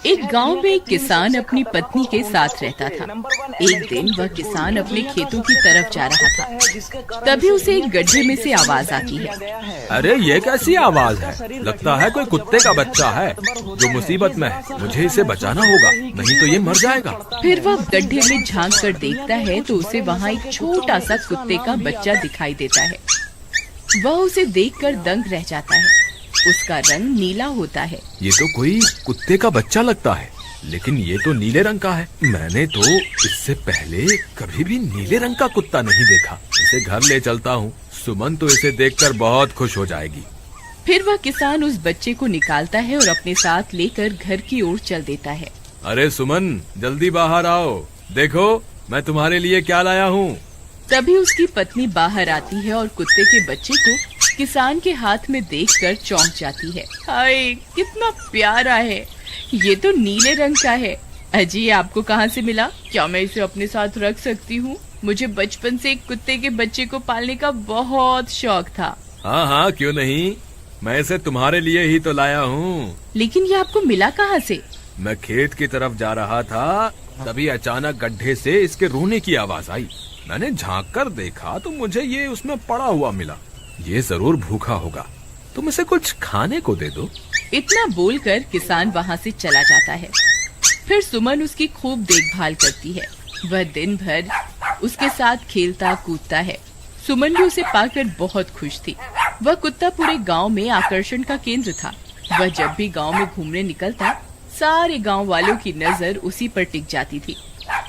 एक गांव में एक किसान अपनी पत्नी के साथ रहता था। एक दिन वह किसान अपने खेतों की तरफ जा रहा था। तभी उसे एक गड्ढे में से आवाज आती है। अरे ये कैसी आवाज है? लगता है कोई कुत्ते का बच्चा है जो मुसीबत में है। मुझे इसे बचाना होगा, नहीं तो ये मर जाएगा। फिर वह गड्ढे में झांक कर देखता है तो उसे वहाँ एक छोटा सा कुत्ते का बच्चा दिखाई देता है। वह उसे देखकर दंग रह जाता है। उसका रंग नीला होता है। ये तो कोई कुत्ते का बच्चा लगता है, लेकिन ये तो नीले रंग का है। मैंने तो इससे पहले कभी भी नीले रंग का कुत्ता नहीं देखा। इसे घर ले चलता हूँ, सुमन तो इसे देखकर बहुत खुश हो जाएगी। फिर वह किसान उस बच्चे को निकालता है और अपने साथ लेकर घर की ओर चल देता है। अरे सुमन, जल्दी बाहर आओ, देखो मैं तुम्हारे लिए क्या लाया हूँ। तभी उसकी पत्नी बाहर आती है और कुत्ते के बच्चे को किसान के हाथ में देखकर चौंक जाती है। हाय, कितना प्यारा है, ये तो नीले रंग का है। अजी, ये आपको कहाँ से मिला? क्या मैं इसे अपने साथ रख सकती हूँ? मुझे बचपन से एक कुत्ते के बच्चे को पालने का बहुत शौक था। हाँ हाँ, क्यों नहीं, मैं इसे तुम्हारे लिए ही तो लाया हूँ। लेकिन ये आपको मिला कहाँ से? मैं खेत की तरफ जा रहा था, तभी अचानक गड्ढे से इसके रोने की आवाज आई। मैंने झांक कर देखा तो मुझे ये उसमें पड़ा हुआ मिला। ये जरूर भूखा होगा, तुम इसे कुछ खाने को दे दो। इतना बोलकर किसान वहाँ से चला जाता है। फिर सुमन उसकी खूब देखभाल करती है। वह दिन भर उसके साथ खेलता कूदता है। सुमन भी उसे पाकर बहुत खुश थी। वह कुत्ता पूरे गांव में आकर्षण का केंद्र था। वह जब भी गांव में घूमने निकलता, सारे गांव वालों की नजर उसी पर टिक जाती थी,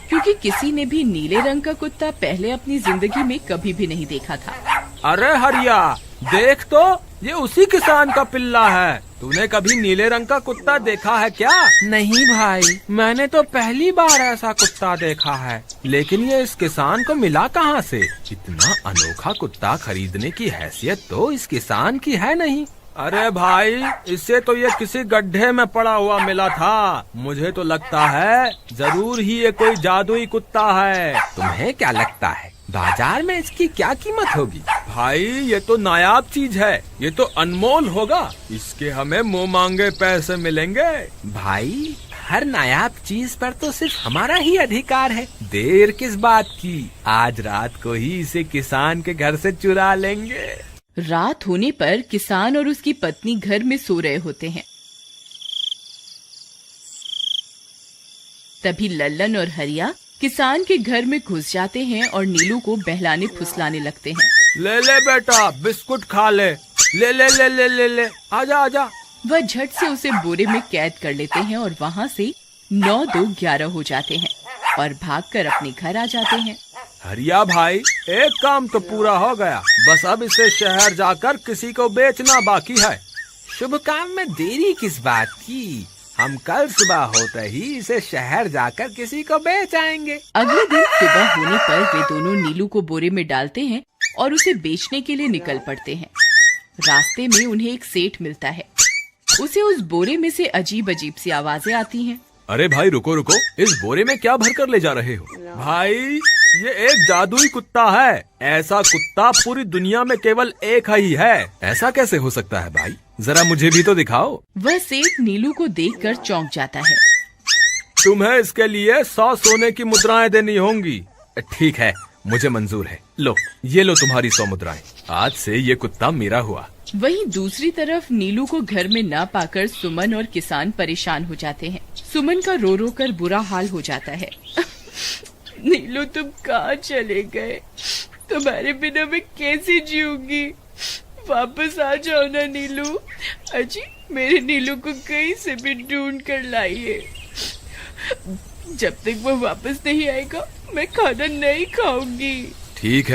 क्योंकि किसी ने भी नीले रंग का कुत्ता पहले अपनी जिंदगी में कभी भी नहीं देखा था। अरे हरिया, देख तो, ये उसी किसान का पिल्ला है। तूने कभी नीले रंग का कुत्ता देखा है क्या? नहीं भाई, मैंने तो पहली बार ऐसा कुत्ता देखा है। लेकिन ये इस किसान को मिला कहाँ से? इतना अनोखा कुत्ता खरीदने की हैसियत तो इस किसान की है नहीं। अरे भाई, इससे तो ये किसी गड्ढे में पड़ा हुआ मिला था। मुझे तो लगता है जरूर ही ये कोई जादुई कुत्ता है। तुम्हें क्या लगता है बाजार में इसकी क्या कीमत होगी? भाई, ये तो नायाब चीज है, ये तो अनमोल होगा। इसके हमें मुंह मांगे पैसे मिलेंगे। भाई, हर नायाब चीज पर तो सिर्फ हमारा ही अधिकार है। देर किस बात की, आज रात को ही इसे किसान के घर से चुरा लेंगे। रात होने पर किसान और उसकी पत्नी घर में सो रहे होते हैं। तभी लल्लन और हरिया किसान के घर में घुस जाते हैं और नीलू को बहलाने फुसलाने लगते हैं। ले ले बेटा, बिस्कुट खा ले, ले ले ले ले ले ले, आजा आजा। वह झट से उसे बोरे में कैद कर लेते हैं और वहाँ से 9-2-11 हो जाते हैं और भागकर अपने घर आ जाते हैं। हरिया भाई, एक काम तो पूरा हो गया, बस अब इसे शहर जाकर किसी को बेचना बाकी है। शुभ काम में देरी किस बात की, हम कल सुबह होते ही इसे शहर जाकर किसी को बेच आएंगे। अगले दिन सुबह होने पर वे दोनों नीलू को बोरे में डालते हैं और उसे बेचने के लिए निकल पड़ते हैं। रास्ते में उन्हें एक सेठ मिलता है। उसे उस बोरे में से अजीब अजीब सी आवाजें आती हैं। अरे भाई, रुको रुको, इस बोरे में क्या भर कर ले जा रहे हो? भाई, ये एक जादुई कुत्ता है। ऐसा कुत्ता पूरी दुनिया में केवल एक ही है। ऐसा कैसे हो सकता है भाई? जरा मुझे भी तो दिखाओ। वह सेठ नीलू को देखकर चौंक जाता है। तुम्हें इसके लिए 100 सोने की मुद्राएं देनी होंगी। ठीक है, मुझे मंजूर है। लो, ये लो तुम्हारी 100 मुद्राएं। आज से ये कुत्ता मेरा हुआ। वहीं दूसरी तरफ नीलू को घर में न पाकर सुमन और किसान परेशान हो जाते हैं। सुमन का रो रो कर बुरा हाल हो जाता है। नीलू, तुम कहाँ चले गए? तुम्हारे बिना मैं कैसे जीऊंगी? वापस आ जाओ ना नीलू। अजी, मेरे नीलू को कहीं से भी ढूंढ कर लाइए। जब तक वो वापस नहीं आएगा, मैं खाना नहीं खाऊंगी। ठीक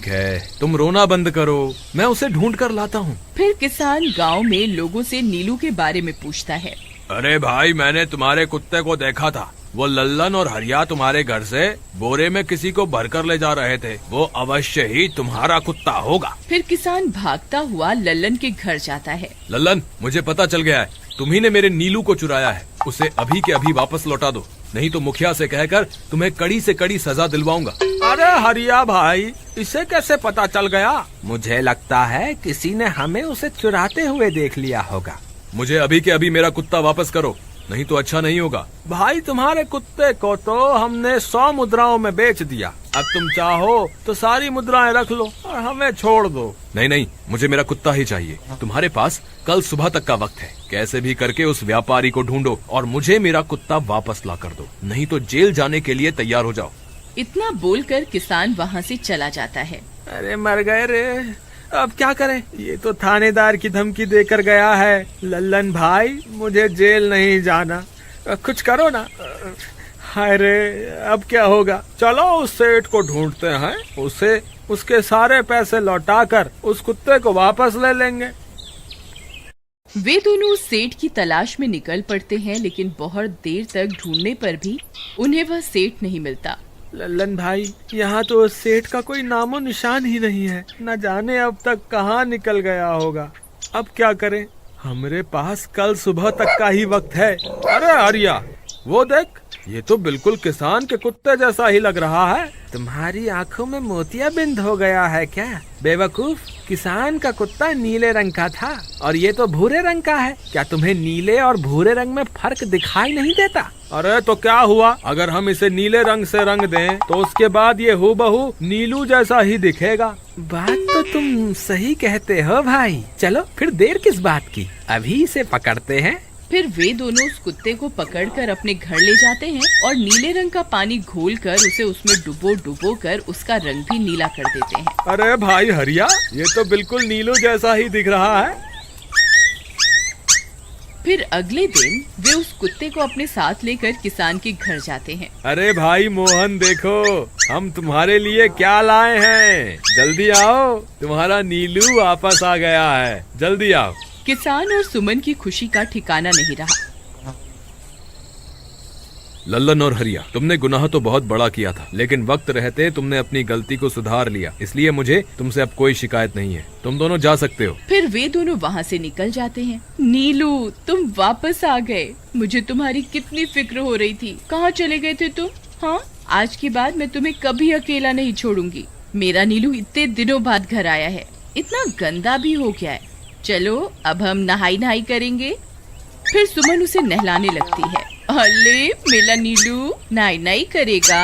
है, तुम रोना बंद करो, मैं उसे ढूंढ कर लाता हूँ। फिर किसान गांव में लोगों से नीलू के बारे में पूछता है। अरे भाई, मैंने तुम्हारे कुत्ते को देखा था। वो लल्लन और हरिया तुम्हारे घर से बोरे में किसी को भरकर ले जा रहे थे। वो अवश्य ही तुम्हारा कुत्ता होगा। फिर किसान भागता हुआ लल्लन के घर जाता है। लल्लन, मुझे पता चल गया है, तुम्ही ने मेरे नीलू को चुराया है। उसे अभी के अभी वापस लौटा दो, नहीं तो मुखिया से कहकर तुम्हें कड़ी से कड़ी सजा दिलवाऊंगा। अरे हरिया भाई, इसे कैसे पता चल गया? मुझे लगता है किसी ने हमें उसे चुराते हुए देख लिया होगा। मुझे अभी के अभी मेरा कुत्ता वापस करो, नहीं तो अच्छा नहीं होगा। भाई तुम्हारे कुत्ते को तो हमने 100 मुद्राओं में बेच दिया, अब तुम चाहो तो सारी मुद्राएं रख लो और हमें छोड़ दो। नहीं नहीं, मुझे मेरा कुत्ता ही चाहिए। तुम्हारे पास कल सुबह तक का वक्त है, कैसे भी करके उस व्यापारी को ढूंढो और मुझे मेरा कुत्ता वापस ला कर दो, नहीं तो जेल जाने के लिए तैयार हो जाओ। इतना बोलकर किसान वहाँ से चला जाता है। अरे मर गए रे, अब क्या करें, ये तो थानेदार की धमकी देकर गया है। लल्लन भाई, मुझे जेल नहीं जाना, कुछ करो ना। हाय रे, अब क्या होगा। चलो उस सेठ को ढूंढते हैं, उसे उसके सारे पैसे लौटाकर उस कुत्ते को वापस ले लेंगे। वे दोनों उस सेठ की तलाश में निकल पड़ते हैं, लेकिन बहुत देर तक ढूंढने पर भी उन्हें वह सेठ नहीं मिलता। लल्लन भाई, यहाँ तो सेठ का कोई नामो निशान ही नहीं है, न जाने अब तक कहाँ निकल गया होगा। अब क्या करें, हमारे पास कल सुबह तक का ही वक्त है। अरे आर्या, वो देख, ये तो बिल्कुल किसान के कुत्ते जैसा ही लग रहा है। तुम्हारी आंखों में मोतियाबिंद हो गया है क्या बेवकूफ? किसान का कुत्ता नीले रंग का था और ये तो भूरे रंग का है। क्या तुम्हें नीले और भूरे रंग में फर्क दिखाई नहीं देता? अरे तो क्या हुआ, अगर हम इसे नीले रंग से रंग दें तो उसके बाद ये हूबहू नीलू जैसा ही दिखेगा। बात तो तुम सही कहते हो भाई। चलो फिर देर किस बात की, अभी इसे पकड़ते हैं। फिर वे दोनों उस कुत्ते को पकड़कर अपने घर ले जाते हैं और नीले रंग का पानी घोलकर उसे उसमें डुबो कर उसका रंग भी नीला कर देते हैं। अरे भाई हरिया, ये तो बिल्कुल नीलू जैसा ही दिख रहा है। फिर अगले दिन वे उस कुत्ते को अपने साथ लेकर किसान के घर जाते हैं। अरे भाई मोहन, देखो हम तुम्हारे लिए क्या लाए हैं, जल्दी आओ, तुम्हारा नीलू वापस आ गया है, जल्दी आओ। किसान और सुमन की खुशी का ठिकाना नहीं रहा। लल्लन और हरिया, तुमने गुनाह तो बहुत बड़ा किया था, लेकिन वक्त रहते तुमने अपनी गलती को सुधार लिया, इसलिए मुझे तुमसे अब कोई शिकायत नहीं है, तुम दोनों जा सकते हो। फिर वे दोनों वहाँ से निकल जाते हैं। नीलू, तुम वापस आ गए, मुझे तुम्हारी कितनी फिक्र हो रही थी, कहाँ चले गए थे तुम? हाँ, आज के बाद मैं तुम्हें कभी अकेला नहीं छोड़ूंगी। मेरा नीलू इतने दिनों बाद घर आया है, इतना गंदा भी हो गया है। चलो अब हम नहाई करेंगे। फिर सुमन उसे नहलाने लगती है। अले मेरा नीलू नहाई करेगा,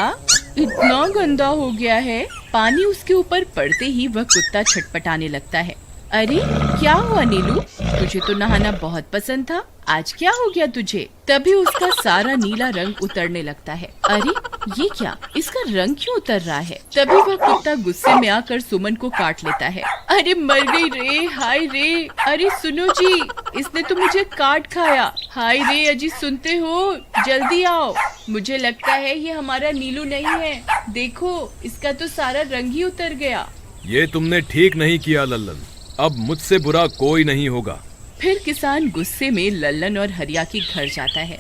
इतना गंदा हो गया है। पानी उसके ऊपर पड़ते ही वह कुत्ता छटपटाने लगता है। अरे क्या हुआ नीलू, तुझे तो नहाना बहुत पसंद था, आज क्या हो गया तुझे? तभी उसका सारा नीला रंग उतरने लगता है। अरे ये क्या, इसका रंग क्यों उतर रहा है? तभी वह कुत्ता गुस्से में आकर सुमन को काट लेता है। अरे मर गई रे, हाय रे, अरे सुनो जी, इसने तो मुझे काट खाया। हाय रे अजी, सुनते हो, जल्दी आओ, मुझे लगता है ये हमारा नीलू नहीं है, देखो इसका तो सारा रंग ही उतर गया। ये तुमने ठीक नहीं किया लल्लन, अब मुझसे बुरा कोई नहीं होगा। फिर किसान गुस्से में लल्लन और हरिया के घर जाता है।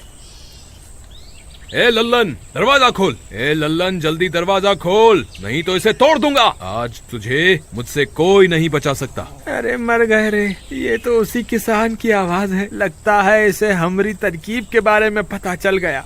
ए लल्लन, दरवाजा खोल। ए लल्लन, जल्दी दरवाजा खोल, नहीं तो इसे तोड़ दूंगा। आज तुझे मुझसे कोई नहीं बचा सकता। अरे मर गए रे, ये तो उसी किसान की आवाज है, लगता है इसे हमारी तरकीब के बारे में पता चल गया।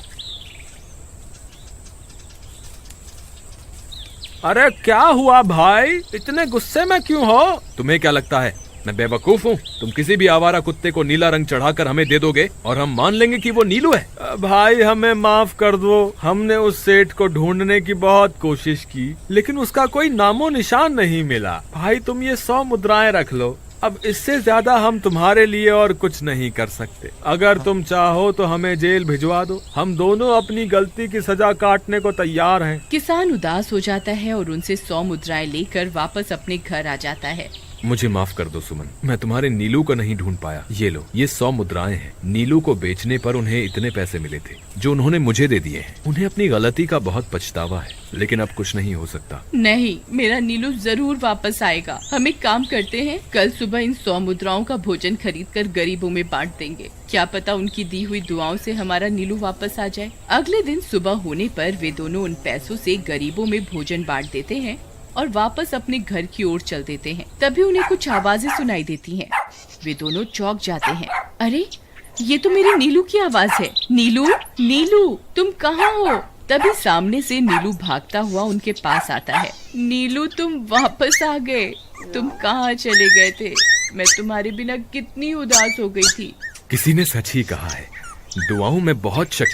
अरे क्या हुआ भाई, इतने गुस्से में क्यों हो? तुम्हें क्या लगता है मैं बेवकूफ हूँ? तुम किसी भी आवारा कुत्ते को नीला रंग चढ़ाकर हमें दे दोगे और हम मान लेंगे कि वो नीलू है? भाई हमें माफ कर दो, हमने उस सेठ को ढूंढने की बहुत कोशिश की, लेकिन उसका कोई नामो निशान नहीं मिला। भाई तुम ये 100 मुद्राएं रख लो, अब इससे ज्यादा हम तुम्हारे लिए और कुछ नहीं कर सकते। अगर तुम चाहो तो हमें जेल भिजवा दो, हम दोनों अपनी गलती की सजा काटने को तैयार हैं। किसान उदास हो जाता है और उनसे 100 मुद्राएं लेकर वापस अपने घर आ जाता है। मुझे माफ कर दो सुमन, मैं तुम्हारे नीलू को नहीं ढूंढ पाया। ये लो, ये 100 मुद्राएं हैं। नीलू को बेचने पर उन्हें इतने पैसे मिले थे जो उन्होंने मुझे दे दिए हैं। उन्हें अपनी गलती का बहुत पछतावा है, लेकिन अब कुछ नहीं हो सकता। नहीं, मेरा नीलू जरूर वापस आएगा। हम एक काम करते हैं, कल सुबह इन 100 मुद्राओं का भोजन खरीदकर गरीबों में बांट देंगे। क्या पता उनकी दी हुई दुआओं से हमारा नीलू वापस आ जाए। अगले दिन सुबह होने पर वे दोनों उन पैसों से गरीबों में भोजन बांट देते हैं और वापस अपने घर की ओर चल देते हैं। तभी उन्हें कुछ आवाजें सुनाई देती हैं। वे दोनों चौंक जाते हैं। अरे ये तो मेरे नीलू की आवाज है। नीलू, नीलू तुम कहाँ हो? तभी सामने से नीलू भागता हुआ उनके पास आता है। नीलू तुम वापस आ गए, तुम कहाँ चले गए थे? मैं तुम्हारे बिना कितनी उदास हो गई थी। किसी ने सच ही कहा है, दुआओं में बहुत शक्ति